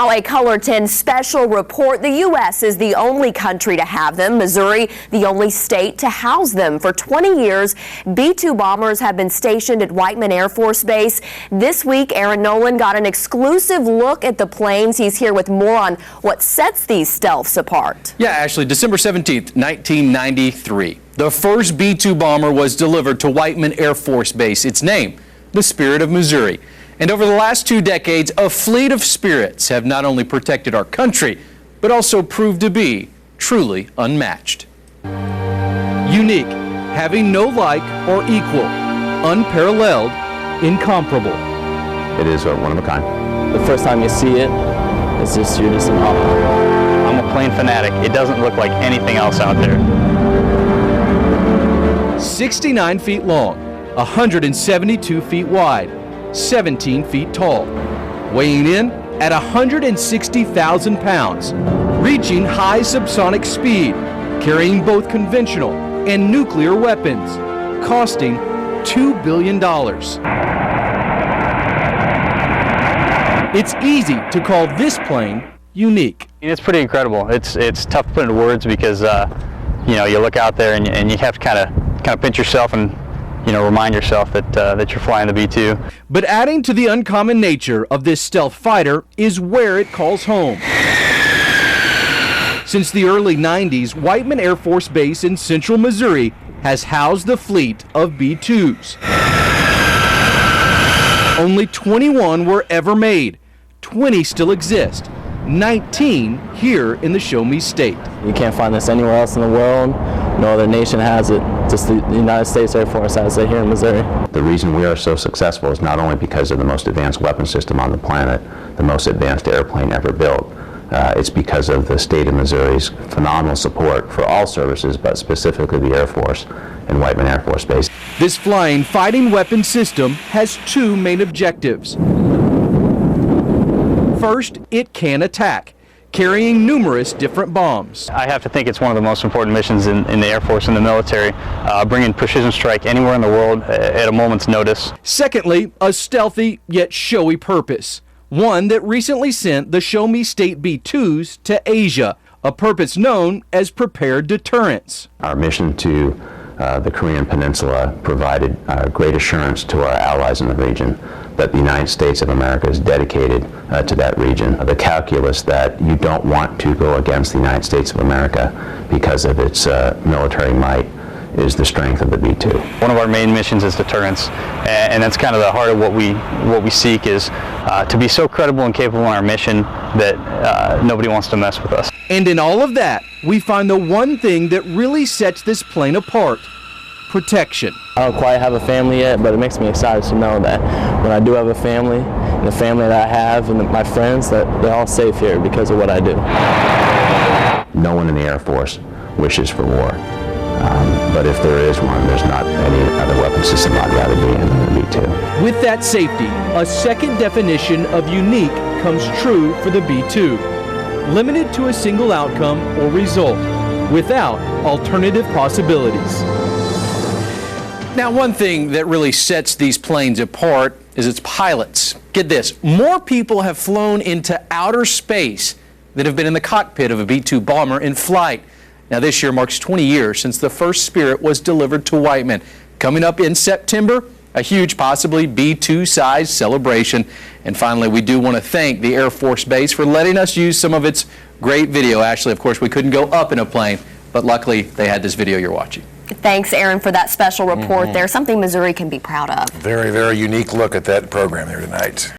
Now a Color 10 special report. The U.S. is the only country to have them. Missouri, the only state to house them. For 20 years, B-2 bombers have been stationed at Whiteman Air Force Base. This week, Aaron Nolan got an exclusive look at the planes. He's here with more on what sets these stealths apart. Yeah, Ashley, December 17th, 1993. The first B-2 bomber was delivered to Whiteman Air Force Base. Its name, the Spirit of Missouri. And over the last 2 decades, a fleet of Spirits have not only protected our country, but also proved to be truly unmatched. Unique, having no like or equal, unparalleled, incomparable. It is one of a kind. The first time you see it, it's just, you're just in awe. I'm a plane fanatic. It doesn't look like anything else out there. 69 feet long, 172 feet wide, 17 feet tall, weighing in at 160,000 pounds, reaching high subsonic speed, carrying both conventional and nuclear weapons, costing $2 billion. It's easy to call this plane unique. It's pretty incredible. It's tough to put into words because you know, you look out there and you have to kind of pinch yourself and remind yourself that you're flying the B-2. But adding to the uncommon nature of this stealth fighter is where it calls home. Since the early 90s, Whiteman Air Force Base in central Missouri has housed the fleet of B-2s. Only 21 were ever made. 20 still exist. 19 here in the Show Me State. You can't find this anywhere else in the world. No other nation has it. Just the United States Air Force has it here in Missouri. The reason we are so successful is not only because of the most advanced weapon system on the planet, the most advanced airplane ever built. It's because of the state of Missouri's phenomenal support for all services, but specifically the Air Force and Whiteman Air Force Base. This flying fighting weapon system has 2 main objectives. First, it can attack, carrying numerous different bombs. I have to think it's one of the most important missions in the Air Force and the military, bringing precision strike anywhere in the world at a moment's notice. Secondly, a stealthy yet showy purpose. One that recently sent the Show Me State B-2s to Asia, a purpose known as prepared deterrence. Our mission to the Korean Peninsula provided great assurance to our allies in the region that the United States of America is dedicated to that region. The calculus that you don't want to go against the United States of America because of its military might is the strength of the B-2. One of our main missions is deterrence, and that's kind of the heart of what we seek is to be so credible and capable in our mission that nobody wants to mess with us. And in all of that, we find the one thing that really sets this plane apart: protection. I don't quite have a family yet, but it makes me excited to know that when I do have a family, and the family that I have and my friends, that they're all safe here because of what I do. No one in the Air Force wishes for war. But if there is one, there's not any other weapon system I'd rather be in than the B-2. With that safety, a second definition of unique comes true for the B-2. Limited to a single outcome or result, without alternative possibilities. Now, one thing that really sets these planes apart is its pilots. Get this, more people have flown into outer space than have been in the cockpit of a B-2 bomber in flight. Now, this year marks 20 years since the first Spirit was delivered to Whiteman. Coming up in September, a huge, possibly B-2-sized celebration. And finally, we do want to thank the Air Force Base for letting us use some of its great video. Ashley, of course, we couldn't go up in a plane, but luckily they had this video you're watching. Thanks, Aaron, for that special report there. Something Missouri can be proud of. Very, very unique look at that program there tonight.